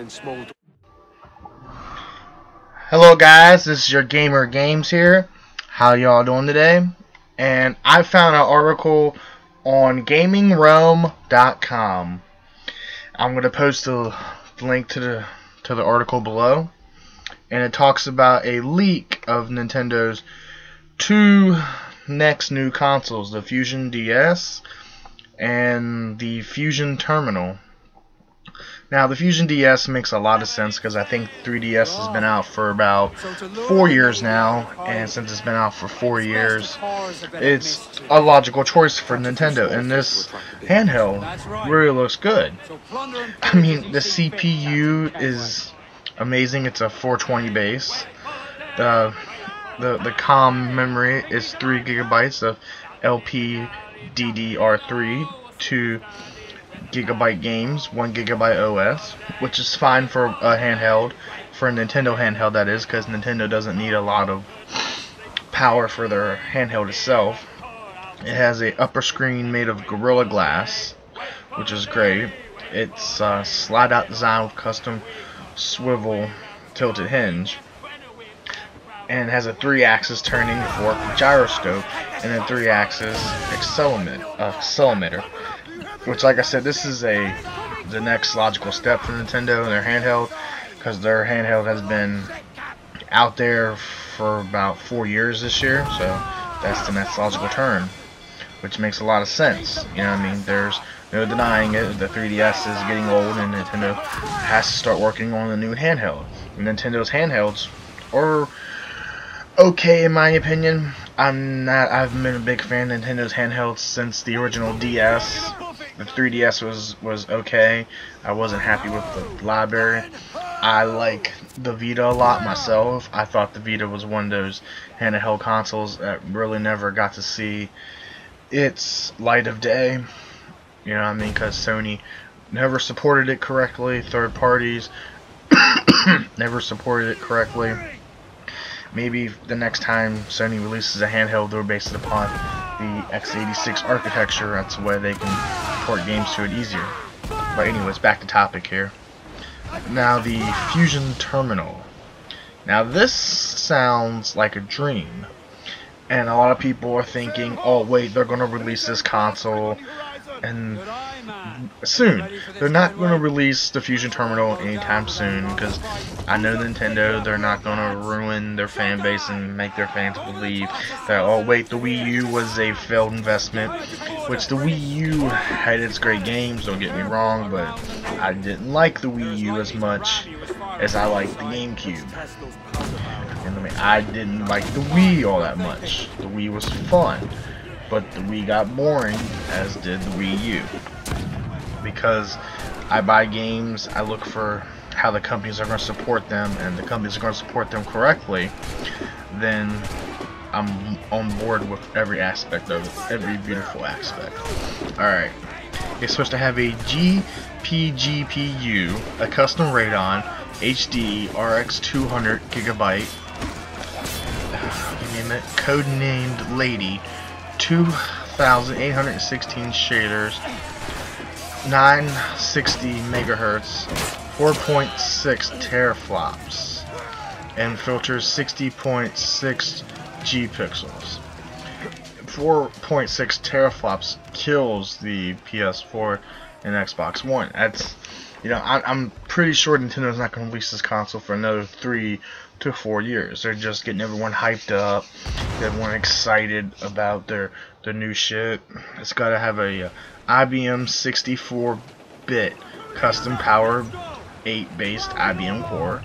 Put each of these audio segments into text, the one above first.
in small. Hello guys, this is your Gamer Games here. How y'all doing today? And I found an article on gamingrealm.com. I'm going to post a link to the article below, and it talks about a leak of Nintendo's two next new consoles, the Fusion DS and the Fusion Terminal. Now, the Fusion DS makes a lot of sense because I think 3DS has been out for about 4 years now, and since it's been out for 4 years, it's a logical choice for Nintendo, and this handheld really looks good. I mean, the CPU is amazing. It's a 420 base. The COM memory is 3 gigabytes of LPDDR3, 2 gigabyte games, 1 gigabyte OS, which is fine for a handheld, for a Nintendo handheld that is, because Nintendo doesn't need a lot of power for their handheld itself. It has a upper screen made of Gorilla Glass, which is great. It's slide out design with custom swivel tilted hinge, and has a 3-axis turning fork gyroscope and a 3-axis accelerometer. Which, like I said, this is the next logical step for Nintendo and their handheld, because their handheld has been out there for about 4 years this year, so that's the next logical turn, which makes a lot of sense. You know what I mean? There's no denying it. The 3DS is getting old, and Nintendo has to start working on a new handheld. And Nintendo's handhelds are okay in my opinion. I've been a big fan of Nintendo's handhelds since the original DS. The 3DS was okay. I wasn't happy with the library. I like the Vita a lot myself. I thought the Vita was one of those handheld consoles that really never got to see its light of day. You know what I mean? Because Sony never supported it correctly. Third parties never supported it correctly. Maybe the next time Sony releases a handheld, they'll base it upon the x86 architecture. That's the way they can port games to it easier. But anyways, back to topic here. Now, the Fusion Terminal. Now, this sounds like a dream. And a lot of people are thinking, oh wait, they're going to release this console and soon. They're not going to release the Fusion Terminal anytime soon, because I know Nintendo, they're not going to ruin their fan base and make their fans believe that, oh wait, the Wii U was a failed investment, which the Wii U had its great games, don't get me wrong, but I didn't like the Wii U as much as I liked the GameCube. And I didn't like the Wii all that much. The Wii was fun, but the Wii got boring, as did the Wii U. Because I buy games, I look for how the companies are going to support them, and the companies are going to support them correctly, then I'm on board with every aspect of it, every beautiful aspect. Alright, it's supposed to have a GPGPU, a custom Radeon HD RX 200 gigabyte, codenamed Lady, 2,816 shaders, 960 megahertz, 4.6 teraflops, and filters 60.6 G pixels. 4.6 teraflops kills the PS4 and Xbox One. That's, you know, I'm pretty sure Nintendo's not going to release this console for another 3 to 4 years. They're just getting everyone hyped up, everyone excited about their new shit. It's got to have a IBM 64-bit custom power 8 based IBM core,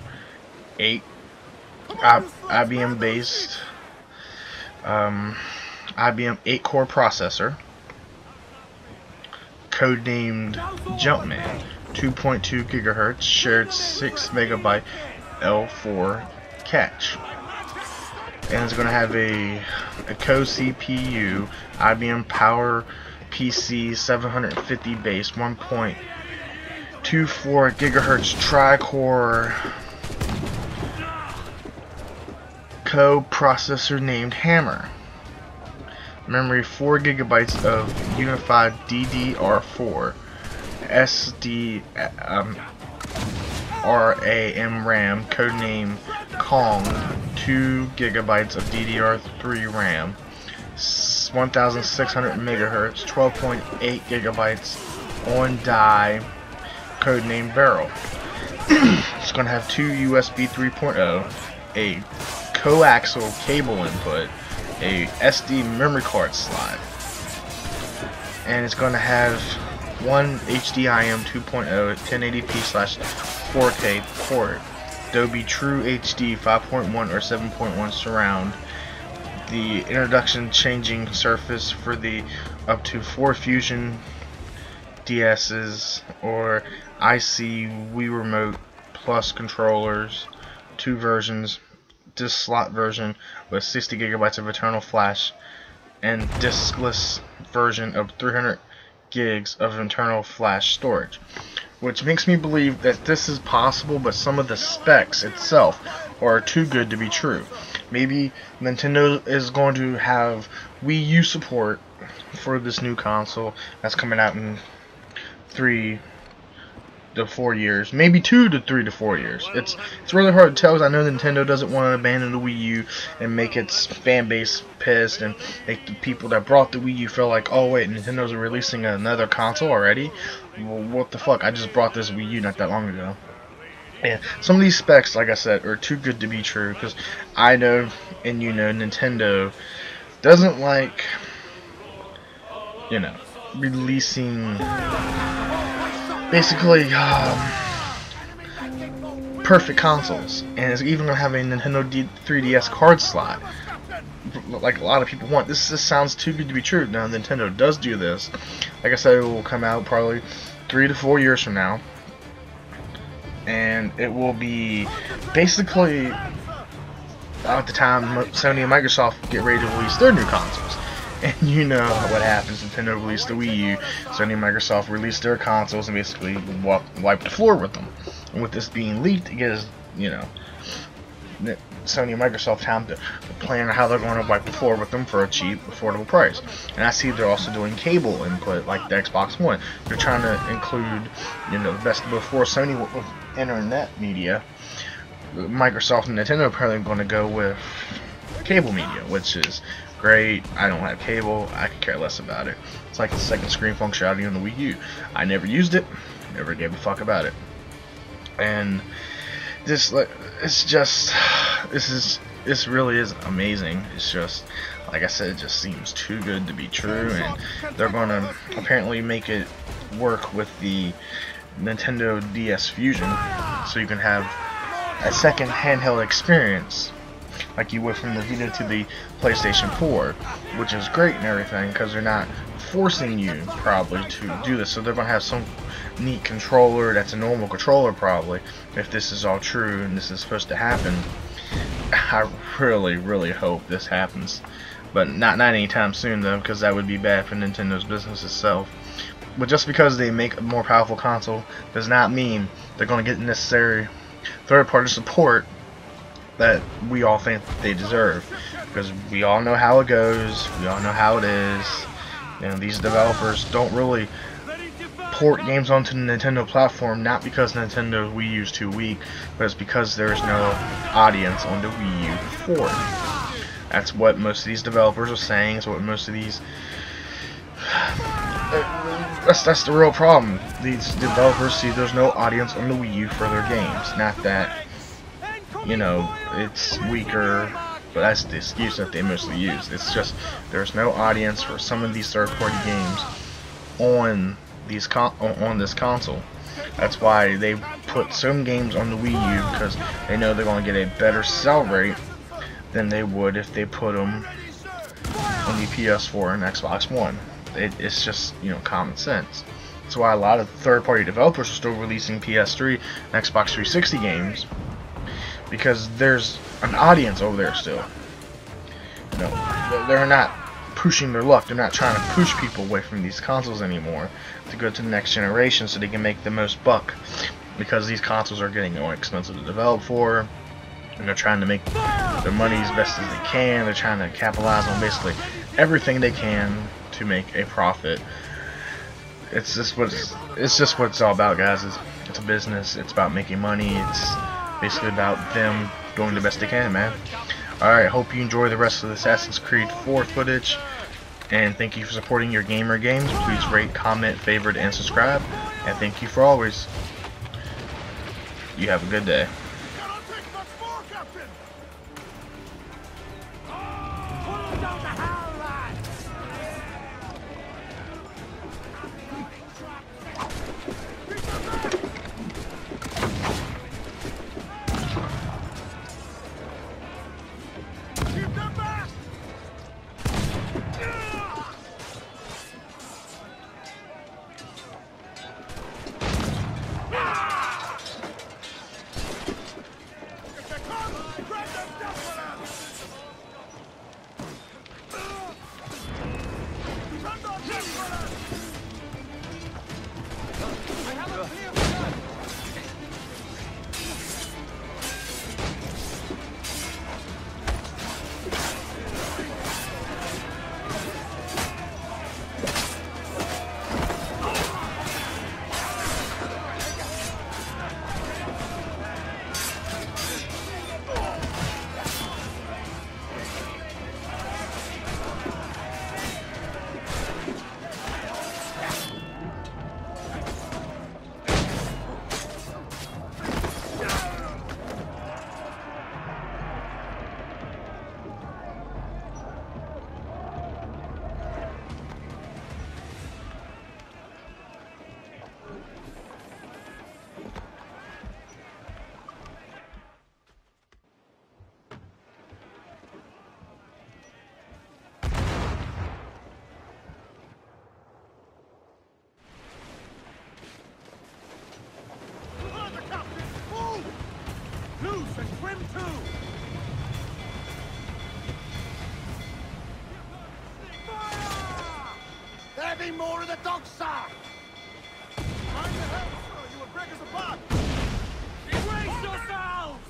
8 IBM based IBM 8 core processor, codenamed Jumpman, 2.2 gigahertz, shared 6 megabyte L4 cache. And it's going to have a co-CPU IBM Power PC 750 base 1.24 gigahertz tri-core co-processor named Hammer. Memory 4 gigabytes of unified DDR4 SD RAM RAM, codename Kong, 2 gigabytes of DDR3 RAM, 1600 megahertz, 12.8 gigabytes on die, codename Barrel. It's going to have 2 USB 3.0, a coaxial cable input, a SD memory card slot, and it's going to have one HDIM 2.0 1080p/4K port, Dolby True HD 5.1 or 7.1 surround, the introduction changing surface for the up to 4 Fusion DS's or IC Wii Remote Plus controllers, 2 versions, disc slot version with 60 gigabytes of internal flash, and diskless version of 300 gigs of internal flash storage, which makes me believe that this is possible, but some of the specs itself are too good to be true. Maybe Nintendo is going to have Wii U support for this new console that's coming out in 3 to 4 years, maybe 2 to 3 to 4 years. It's really hard to tell, because I know Nintendo doesn't want to abandon the Wii U and make its fan base pissed and make the people that brought the Wii U feel like, oh wait, Nintendo's releasing another console already? Well, what the fuck? I just brought this Wii U not that long ago. And some of these specs, like I said, are too good to be true, because I know, and you know, Nintendo doesn't like, you know, releasing basically perfect consoles, and it's even going to have a Nintendo 3DS card slot like a lot of people want. This just sounds too good to be true. Now Nintendo does do this. Like I said, it will come out probably 3 to 4 years from now, and it will be basically at the time Sony and Microsoft get ready to release their new consoles. And you know what happens. Nintendo released the Wii U, Sony and Microsoft released their consoles and basically wiped the floor with them. And with this being leaked, it gives, you know, Sony and Microsoft time to plan how they're going to wipe the floor with them for a cheap, affordable price. And I see they're also doing cable input like the Xbox One. They're trying to include, you know, the best of both worlds. Sony with internet media, Microsoft and Nintendo are apparently going to go with cable media, which is great. I don't have cable. I could care less about it. It's like the second screen functionality on the Wii U. I never used it. Never gave a fuck about it. And this, this really is amazing. It's just, like I said, it just seems too good to be true, and they're gonna apparently make it work with the Nintendo DS Fusion, so you can have a second handheld experience like you would from the Vita to the PlayStation 4, which is great and everything, because they're not forcing you probably to do this. So they're going to have some neat controller that's a normal controller probably, if this is all true and this is supposed to happen. I really hope this happens, but not anytime soon though, because that would be bad for Nintendo's business itself. But just because they make a more powerful console does not mean they're going to get necessary third-party support that we all think they deserve, because we all know how it goes, we all know how it is. You know, these developers don't really port games onto the Nintendo platform, not because Nintendo Wii U is too weak, but it's because there's no audience on the Wii U for it. That's what most of these developers are saying. It's what most of these that's the real problem. These developers see there's no audience on the Wii U for their games. Not that, you know, it's weaker, but that's the excuse that they mostly use. It's just there's no audience for some of these third-party games on these on this console. That's why they put some games on the Wii U, because they know they're going to get a better sell rate than they would if they put them on the PS4 and Xbox One. It's just, you know, common sense. That's why a lot of third-party developers are still releasing PS3 and Xbox 360 games, because there's an audience over there still. You know, they're not pushing their luck. They're not trying to push people away from these consoles anymore to go to the next generation so they can make the most buck, because these consoles are getting more expensive to develop for, and they're trying to make their money as best as they can. They're trying to capitalize on basically everything they can to make a profit. It's just what it's all about, guys. It's a business. It's about making money. It's basically about them doing the best they can, man. Alright, hope you enjoy the rest of the Assassin's Creed 4 footage. And thank you for supporting your gamer games. Please rate, comment, favorite, and subscribe. And thank you for always. You have a good day. Loose and swim too! Fire! There be more of the dogs, sir! Mind the hell, sir! You would break us apart! Brace yourselves!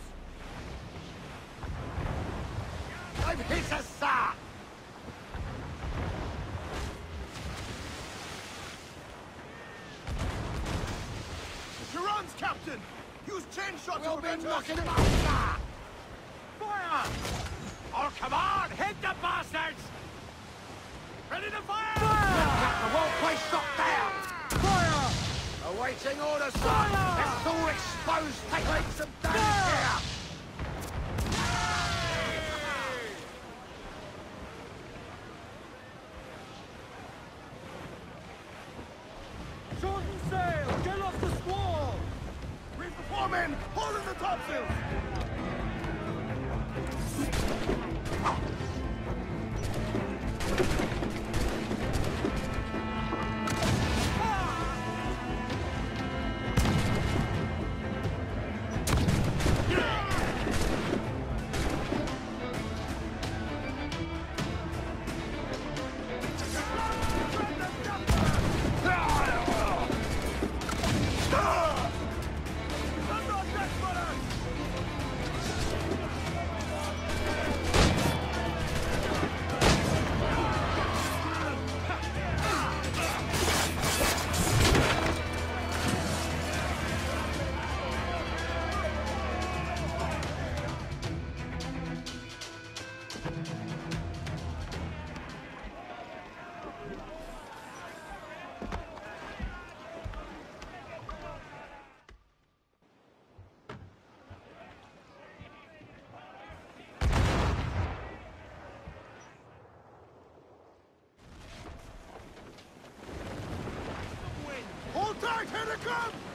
I've hit us, sir! Your runs, Captain! Use chain shot to prevent knocking him out, sir! Fire! Oh, come on! Hit the bastards! Ready to fire! Fire! The whole place shot down! Fire! Awaiting orders, sir! Fire! It's all exposed! Take some damage here! Shorten sail! Get off the squall! Reef the foremen! Hold in the topsails! Hold tight, here they come!